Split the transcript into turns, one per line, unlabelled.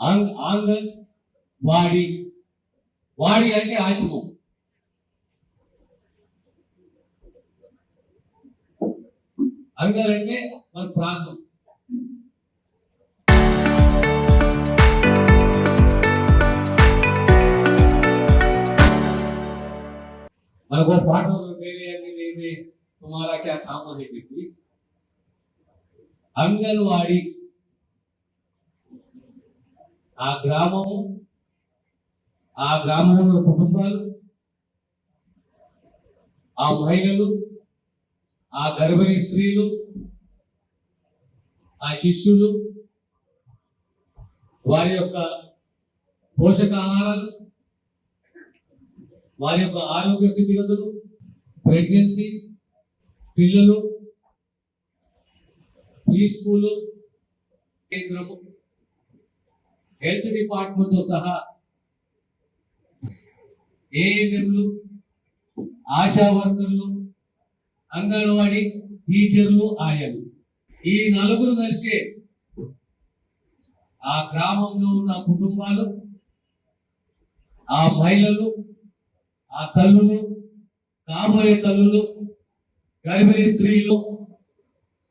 ఆంగన్ వాడి వాడి అంటే ఆశ్రమం. అంగన్ అంటే మన ప్రాంతం. మనకు పాట मेरे तुम्हारा क्या काम है చెప్పి అంగన్వాడి ఆ గ్రామంలో కుటుంబాలు, ఆ మహిళలు, ఆ గర్భిణీ స్త్రీలు, ఆ శిశువులు, వారి యొక్క పోషకాహారాలు, వారి యొక్క ఆరోగ్య స్థితిగతులు, ప్రెగ్నెన్సీ, పిల్లలు, ప్రీ స్కూలు కేంద్రము, హెల్త్ డిపార్ట్మెంట్ తో సహా ఏఎన్ఎంలు, ఆశా వర్కర్లు, అంగన్వాడీ టీచర్లు, ఆయాలు, ఈ నలుగురు కలిసి ఆ గ్రామంలో ఉన్న కుటుంబాలు, ఆ మహిళలు, ఆ తల్లులు, కాబోయే తల్లులు, గర్భిణీ స్త్రీలు,